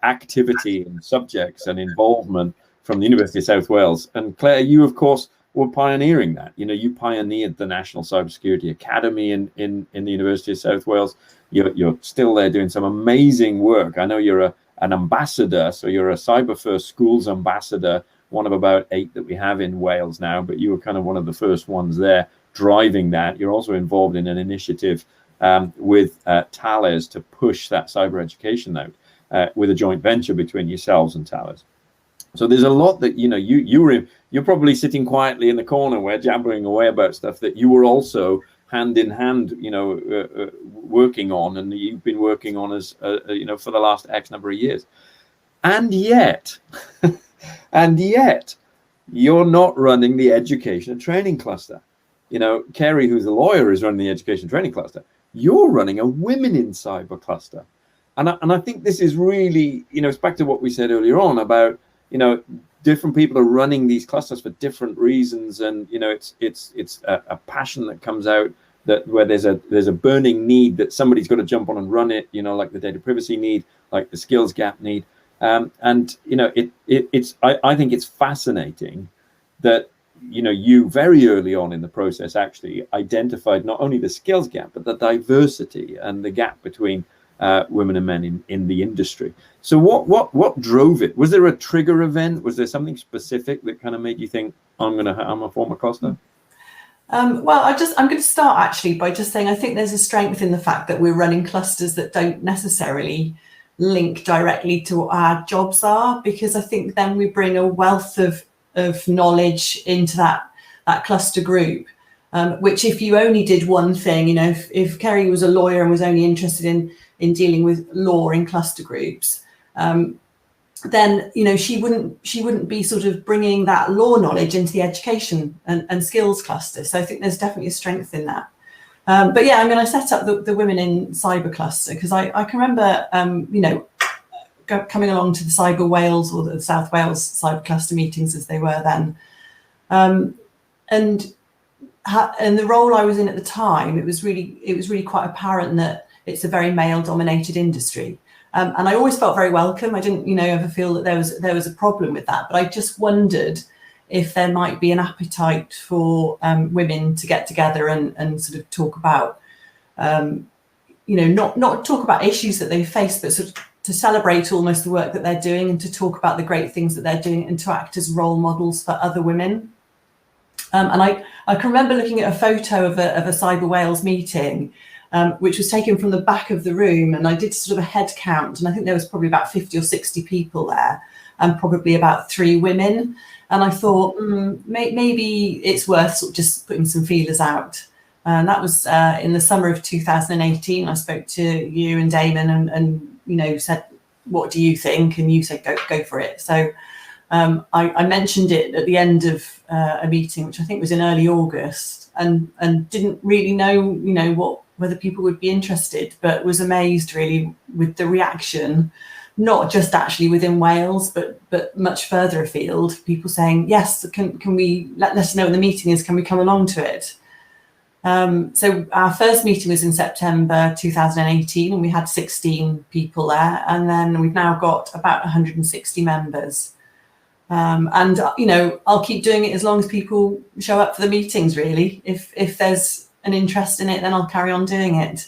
activity and subjects and involvement from the University of South Wales. And Claire, you, of course, were pioneering that. You pioneered the National Cybersecurity Academy in the University of South Wales. You're still there doing some amazing work. I know you're an ambassador, so you're a Cyber First Schools ambassador, one of about 8 that we have in Wales now, but you were kind of one of the first ones there driving that. You're also involved in an initiative with Thales to push that cyber education out with a joint venture between yourselves and Thales. So there's a lot that you're probably sitting quietly in the corner where jabbering away about stuff that you were also hand in hand working on, and you've been working on as for the last X number of years. And yet you're not running the education and training cluster. Kerry, who's a lawyer, is running the education and training cluster. You're running a women in cyber cluster. And I think this is really, it's back to what we said earlier on about, different people are running these clusters for different reasons. And, it's a passion that comes out where there's a burning need that somebody's got to jump on and run it, like the data privacy need, like the skills gap need. I think it's fascinating that, you very early on in the process actually identified not only the skills gap, but the diversity and the gap between women and men in the industry. So what drove it? Was there a trigger event? Was there something specific that kind of made you think, I'm a former cluster? Well, I'm going to start actually by just saying I think there's a strength in the fact that we're running clusters that don't necessarily link directly to what our jobs are, because I think then we bring a wealth of knowledge into that cluster group, which if you only did one thing, if Kerry was a lawyer and was only interested in dealing with law in cluster groups, then she wouldn't be sort of bringing that law knowledge into the education and skills cluster. So I think there's definitely a strength in that. But yeah, I set up the Women in Cyber cluster because I can remember, coming along to the Cyber Wales or the South Wales Cyber Cluster meetings as they were then, and the role I was in at the time, it was really quite apparent that it's a very male-dominated industry, and I always felt very welcome. I didn't, ever feel that there was a problem with that, but I just wondered if there might be an appetite for women to get together and sort of talk about, not talk about issues that they face, but sort of to celebrate almost the work that they're doing and to talk about the great things that they're doing and to act as role models for other women. And I can remember looking at a photo of a Cyber Wales meeting, which was taken from the back of the room, and I did sort of a head count, and I think there was probably about 50 or 60 people there, and probably about 3 women. And I thought maybe it's worth sort of just putting some feelers out. And that was in the summer of 2018. I spoke to you and Damon and said, what do you think? And you said, go for it. So I mentioned it at the end of a meeting, which I think was in early August, and didn't really know, whether people would be interested, but was amazed really with the reaction, not just actually within Wales, but much further afield, people saying, yes, can we let us know when the meeting is, can we come along to it? So our first meeting was in September 2018, and we had 16 people there, and then we've now got about 160 members. And I'll keep doing it as long as people show up for the meetings, really. If there's an interest in it, then I'll carry on doing it.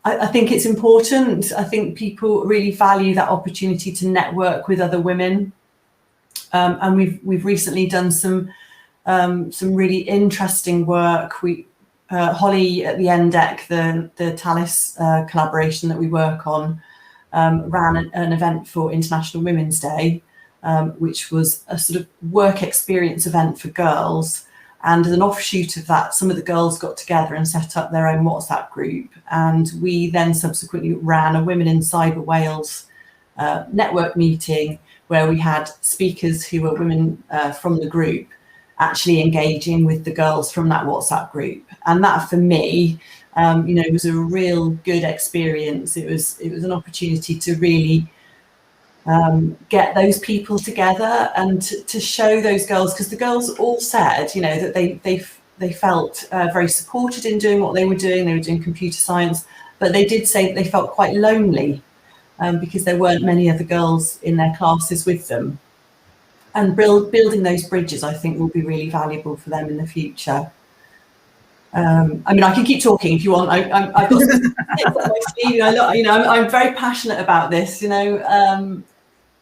I think it's important. I think people really value that opportunity to network with other women. And we've recently done some really interesting work. Holly at the NDEC, the Talis collaboration that we work on, ran an event for International Women's Day, which was a sort of work experience event for girls. And as an offshoot of that, some of the girls got together and set up their own WhatsApp group. And we then subsequently ran a Women in Cyber Wales network meeting, where we had speakers who were women from the group actually engaging with the girls from that WhatsApp group. And that, for me, was a real good experience. It was an opportunity to really get those people together and to show those girls, because the girls all said, that they felt very supported in doing what they were doing. They were doing computer science, but they did say that they felt quite lonely because there weren't many other girls in their classes with them. And building those bridges, I think, will be really valuable for them in the future. I can keep talking if you want. I've got some tips up my sleeve. I'm very passionate about this.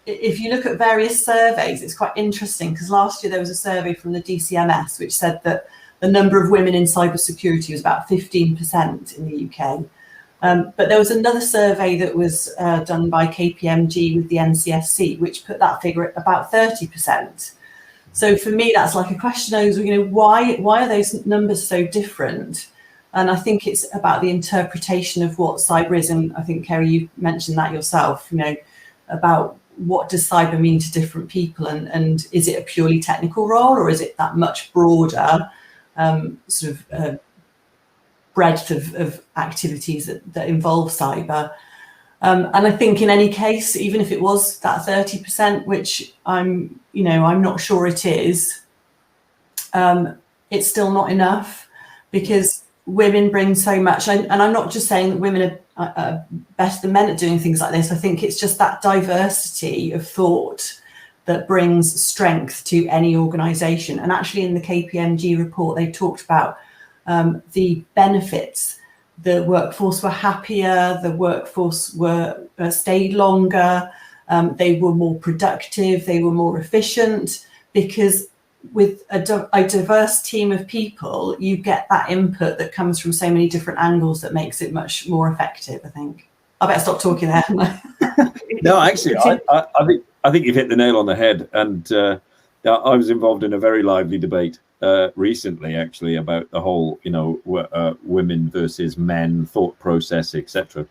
If you look at various surveys, it's quite interesting, because last year there was a survey from the DCMS which said that the number of women in cybersecurity was about 15% in the UK. But there was another survey that was done by KPMG with the NCSC, which put that figure at about 30%. So for me, that's like a question of, why are those numbers so different? And I think it's about the interpretation of what cyber is. And I think, Kerry, you mentioned that yourself, about what does cyber mean to different people, and is it a purely technical role, or is it that much broader breadth of activities that involve cyber? And I think in any case, even if it was that 30%, which I'm not sure it is, it's still not enough, because women bring so much. And I'm not just saying that women are better than men at doing things like this. I think it's just that diversity of thought that brings strength to any organisation. And actually in the KPMG report, they talked about the benefits. The workforce were happier, the workforce stayed longer, they were more productive, they were more efficient, because with a diverse team of people, you get that input that comes from so many different angles that makes it much more effective, I think. I better stop talking there. No, actually, I think you've hit the nail on the head. And I was involved in a very lively debate recently, actually, about the whole, women versus men thought process, etc.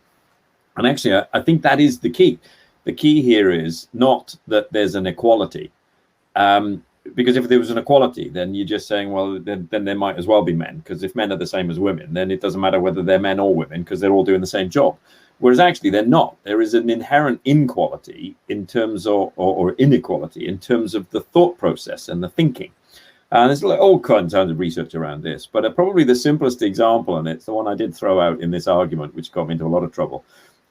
And actually, I think that is the key. The key here is not that there's an equality. Because if there was an equality, then you're just saying, well, then there might as well be men, because if men are the same as women, then it doesn't matter whether they're men or women, because they're all doing the same job. Whereas actually they're not. There is an inherent inequality in terms of, or inequality in terms of the thought process and the thinking. And there's all kinds of research around this, but probably the simplest example, and it's the one I did throw out in this argument, which got me into a lot of trouble,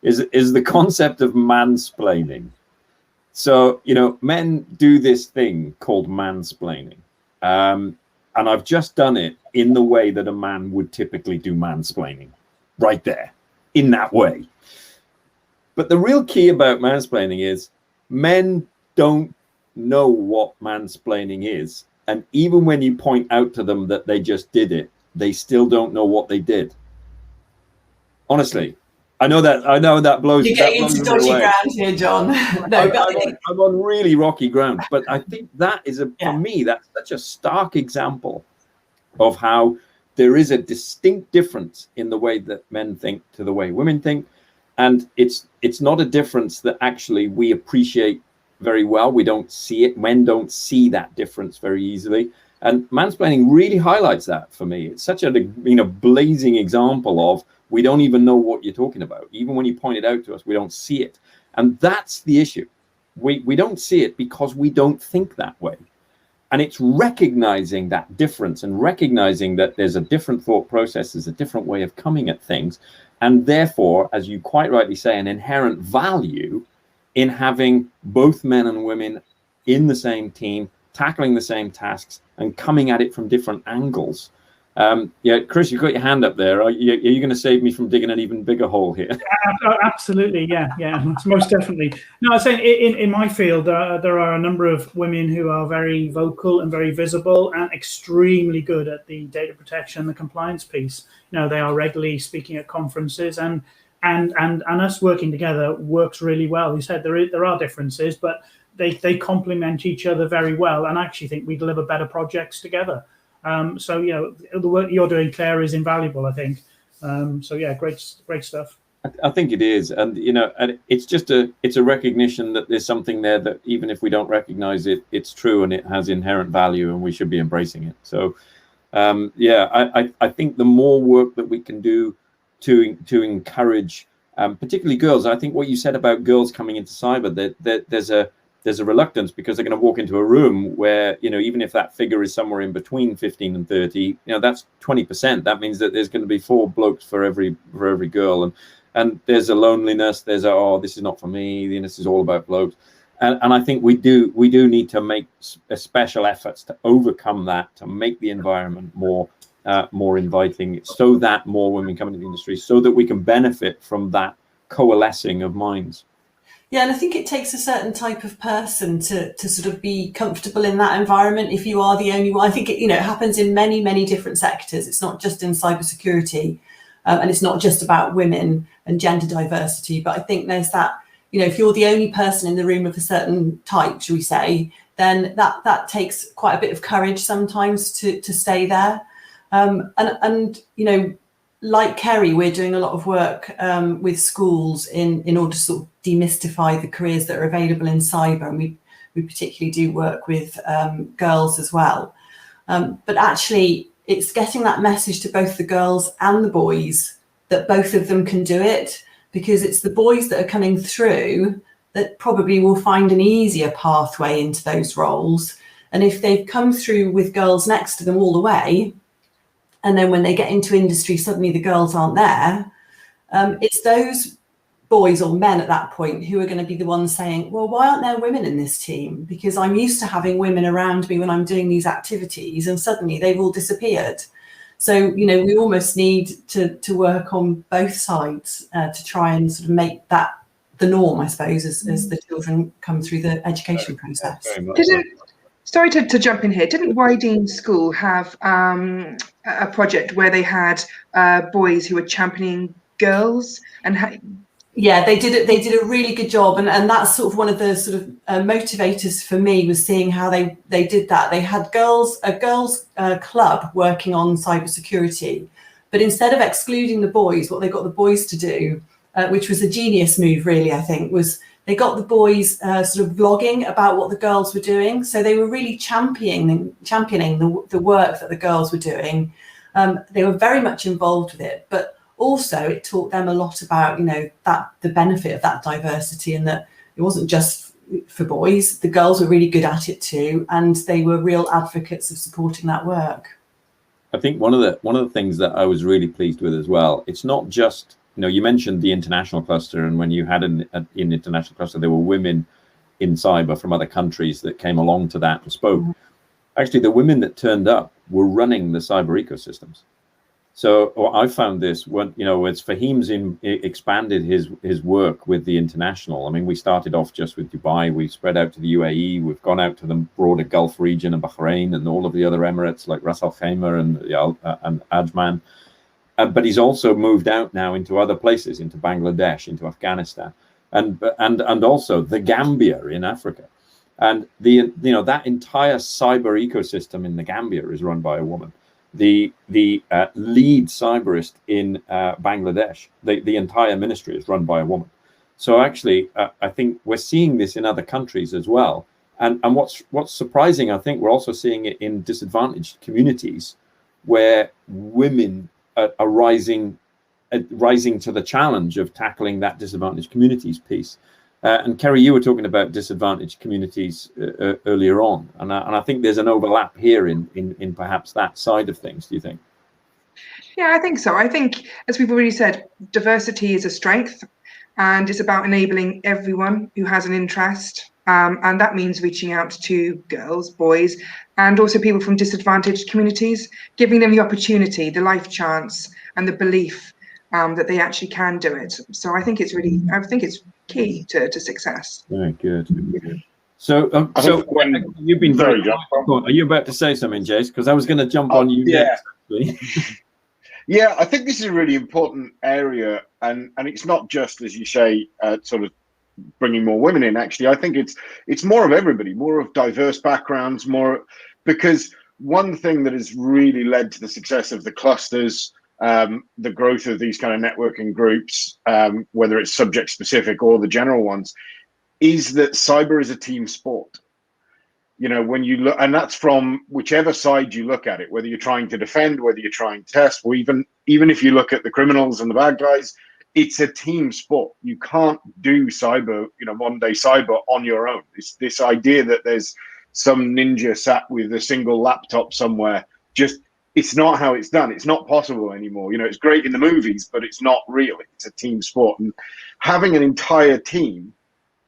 is the concept of mansplaining. So, men do this thing called mansplaining. And I've just done it in the way that a man would typically do mansplaining, right there, in that way. But the real key about mansplaining is men don't know what mansplaining is. And even when you point out to them that they just did it, they still don't know what they did. Honestly. I know that blows. You're getting into dodgy ground here, John. I'm on really rocky ground, but I think that is for me, that's such a stark example of how there is a distinct difference in the way that men think to the way women think, and it's not a difference that actually we appreciate very well. We don't see it. Men don't see that difference very easily, and mansplaining really highlights that for me. It's such a blazing example of, we don't even know what you're talking about. Even when you point it out to us, we don't see it. And that's the issue. We don't see it because we don't think that way. And it's recognizing that difference and recognizing that there's a different thought process, there's a different way of coming at things. And therefore, as you quite rightly say, an inherent value in having both men and women in the same team, tackling the same tasks and coming at it from different angles. Yeah, Chris, you've got your hand up there. Are you going to save me from digging an even bigger hole here? Absolutely, yeah, most definitely. No, I say in my field, there are a number of women who are very vocal and very visible and extremely good at the data protection, the compliance piece. They are regularly speaking at conferences, and us working together works really well. You said there are differences, but they complement each other very well, and I actually think we deliver better projects together. So the work you're doing, Claire, is invaluable, I think. So yeah, great stuff. I think it is, and and it's a recognition that there's something there that even if we don't recognize it, it's true and it has inherent value, and we should be embracing it. So I think the more work that we can do to encourage, particularly girls. I think what you said about girls coming into cyber, that there's a reluctance because they're going to walk into a room where, even if that figure is somewhere in between 15 and 30, that's 20%. That means that there's going to be 4 blokes for every girl. And there's a loneliness, there's this is not for me, this is all about blokes. And I think we do need to make special efforts to overcome that, to make the environment more inviting, so that more women come into the industry, so that we can benefit from that coalescing of minds. Yeah, and I think it takes a certain type of person to sort of be comfortable in that environment. If you are the only one, I think it happens in many, many different sectors. It's not just in cybersecurity, and it's not just about women and gender diversity. But I think there's that, if you're the only person in the room of a certain type, shall we say, then that takes quite a bit of courage sometimes to stay there. Like Kerry, we're doing a lot of work with schools in order to sort of demystify the careers that are available in cyber, and we particularly do work with girls as well. But actually, it's getting that message to both the girls and the boys that both of them can do it, because it's the boys that are coming through that probably will find an easier pathway into those roles. And if they've come through with girls next to them all the way, and then when they get into industry, suddenly the girls aren't there, it's those boys or men at that point who are going to be the ones saying, well, why aren't there women in this team? Because I'm used to having women around me when I'm doing these activities, and suddenly they've all disappeared. So, we almost need to work on both sides to try and sort of make that the norm, I suppose, as the children come through the education process. Sorry to jump in here. Didn't Wydeen School have a project where they had boys who were championing girls? Yeah, they did it. They did a really good job, and that's sort of one of the sort of motivators for me, was seeing how they did that. They had a girls club working on cybersecurity, but instead of excluding the boys, what they got the boys to do, which was a genius move, really, I think, was they got the boys sort of blogging about what the girls were doing. So they were really championing the work that the girls were doing. They were very much involved with it, but also it taught them a lot about, that the benefit of that diversity, and that it wasn't just for boys. The girls were really good at it too, and they were real advocates of supporting that work. I think one of the things that I was really pleased with as well, it's not just, you mentioned the international cluster, and when you had in international cluster, there were women in cyber from other countries that came along to that and spoke. Mm-hmm. Actually, the women that turned up were running the cyber ecosystems. So I found this when, as Fahim's expanded his work with the international. I mean, we started off just with Dubai, we spread out to the UAE, we've gone out to the broader Gulf region and Bahrain and all of the other Emirates like Ras Al Khaimah and Ajman. But he's also moved out now into other places, into Bangladesh, into Afghanistan, and also the Gambia in Africa. And that entire cyber ecosystem in the Gambia is run by a woman. The lead cyberist in Bangladesh, the entire ministry is run by a woman. So actually, I think we're seeing this in other countries as well. And what's surprising, I think we're also seeing it in disadvantaged communities where women are rising to the challenge of tackling that disadvantaged communities piece. And Kerry, you were talking about disadvantaged communities earlier on, and I think there's an overlap here in perhaps that side of things. Do you think? Yeah, I think so. I think, as we've already said, diversity is a strength, and it's about enabling everyone who has an interest And that means reaching out to girls, boys, and also people from disadvantaged communities, giving them the opportunity, the life chance, and the belief that they actually can do it. So I think it's key to success. Very good. So, when you've been sorry, very. John. Are you about to say something, Jace? Because I was going to jump on you next. Actually. Yeah, I think this is a really important area, and it's not just, as you say, sort of bringing more women in. Actually, I think it's more of everybody, more of diverse backgrounds, more, because one thing that has really led to the success of the clusters, the growth of these kind of networking groups, whether it's subject specific or the general ones, is that cyber is a team sport. You know, when you look, and that's from whichever side you look at it, whether you're trying to defend, whether you're trying to test, or even if you look at the criminals and the bad guys, it's a team sport. You can't do cyber, modern day cyber on your own. It's this idea that there's some ninja sat with a single laptop somewhere. It's not how it's done. It's not possible anymore. It's great in the movies, but it's not real. It's a team sport. And having an entire team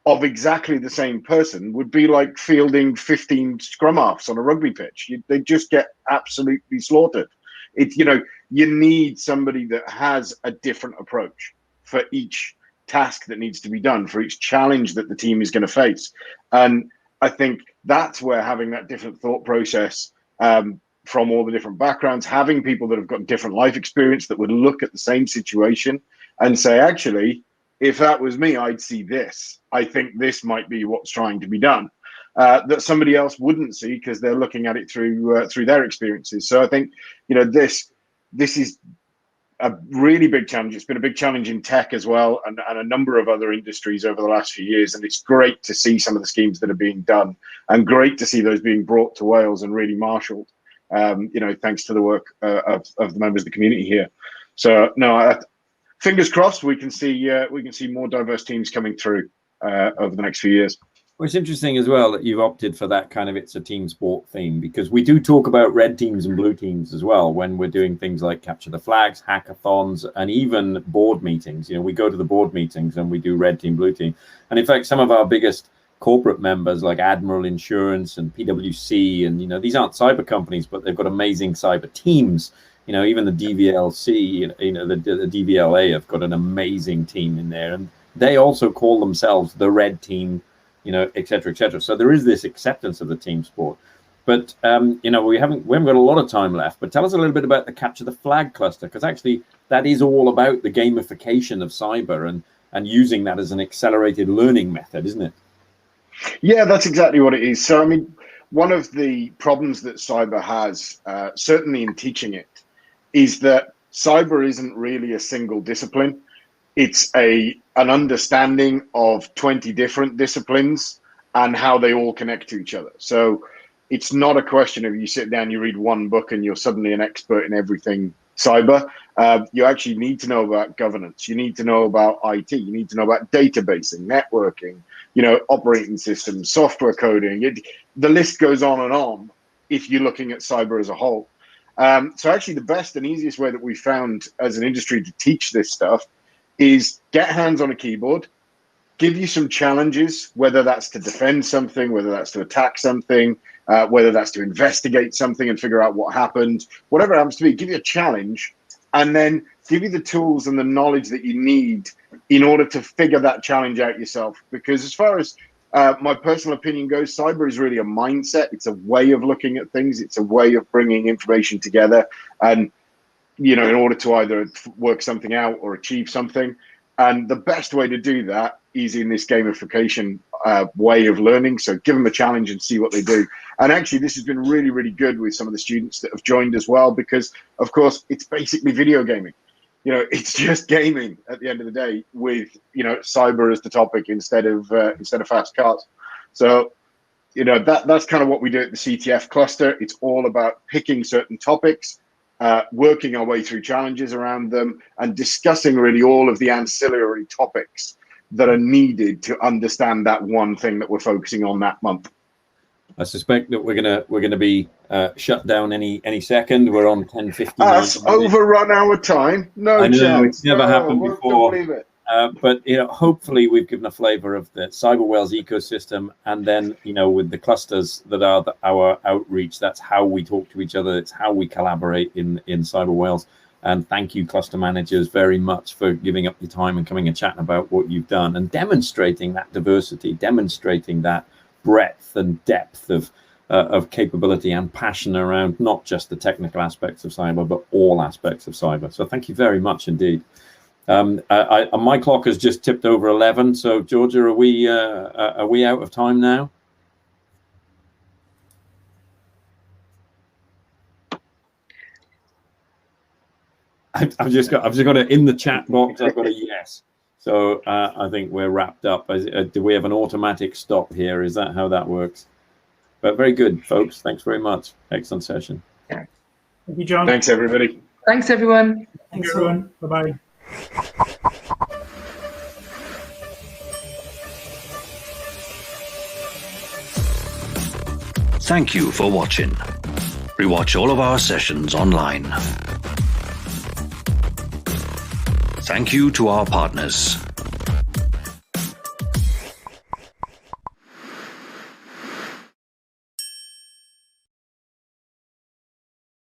of exactly the same person would be like fielding 15 scrum halves on a rugby pitch. They just get absolutely slaughtered. You need somebody that has a different approach for each task that needs to be done, for each challenge that the team is going to face. And I think that's where having that different thought process from all the different backgrounds, having people that have got different life experience that would look at the same situation and say, actually, if that was me, I'd see this. I think this might be what's trying to be done, that somebody else wouldn't see because they're looking at it through their experiences. So I think, this is a really big challenge. It's been a big challenge in tech as well, and a number of other industries over the last few years. And it's great to see some of the schemes that are being done, and great to see those being brought to Wales and really marshalled. Thanks to the work of the members of the community here. So no, fingers crossed we can see more diverse teams coming through over the next few years. Well, it's interesting as well that you've opted for that kind of it's a team sport theme, because we do talk about red teams and blue teams as well when we're doing things like capture the flags, hackathons, and even board meetings. We go to the board meetings and we do red team, blue team. And in fact, some of our biggest corporate members like Admiral Insurance and PwC, and these aren't cyber companies, but they've got amazing cyber teams. Even the DVLC, the DVLA have got an amazing team in there, and they also call themselves the red team, et cetera, et cetera. So there is this acceptance of the team sport. But we haven't got a lot of time left. But tell us a little bit about the Capture the Flag cluster, because actually that is all about the gamification of cyber and using that as an accelerated learning method, isn't it? Yeah, that's exactly what it is. So I mean, one of the problems that cyber has, certainly in teaching it, is that cyber isn't really a single discipline. It's an understanding of 20 different disciplines and how they all connect to each other. So it's not a question of you sit down, you read one book and you're suddenly an expert in everything cyber. You actually need to know about governance. You need to know about IT. You need to know about databasing, networking, operating systems, software coding. The list goes on and on if you're looking at cyber as a whole. So actually the best and easiest way that we found as an industry to teach this stuff is get hands on a keyboard, give you some challenges, whether that's to defend something, whether that's to attack something, whether that's to investigate something and figure out what happened, whatever it happens to be, give you a challenge, and then give you the tools and the knowledge that you need in order to figure that challenge out yourself. Because as far as my personal opinion goes, cyber is really a mindset. It's a way of looking at things. It's a way of bringing information together and, in order to either work something out or achieve something. And the best way to do that is in this gamification way of learning. So give them a challenge and see what they do. And actually, this has been really, really good with some of the students that have joined as well, because, of course, it's basically video gaming. It's just gaming at the end of the day with, cyber as the topic instead of fast cars. So, that's kind of what we do at the CTF cluster. It's all about picking certain topics, working our way through challenges around them, and discussing really all of the ancillary topics that are needed to understand that one thing that we're focusing on that month. I suspect that we're gonna be shut down any second. We're on 10:59. Us overrun our time. No, I know chance. it's never happened before. But hopefully we've given a flavour of the Cyber Wales ecosystem, and then with the clusters that are our outreach, that's how we talk to each other. It's how we collaborate in Cyber Wales. And thank you, cluster managers, very much for giving up your time and coming and chatting about what you've done and demonstrating that diversity, demonstrating that breadth and depth of capability and passion around not just the technical aspects of cyber, but all aspects of cyber. So thank you very much indeed. My clock has just tipped over 11. So Georgia, are we out of time now? I've just got it in the chat box. I've got a yes. So I think we're wrapped up. Do we have an automatic stop here? Is that how that works? But very good, folks. Thanks very much. Excellent session. Thank you, John. Thanks, everybody. Thanks, everyone. Thanks, everyone. Bye-bye. Thank you for watching. Rewatch all of our sessions online. Thank you to our partners.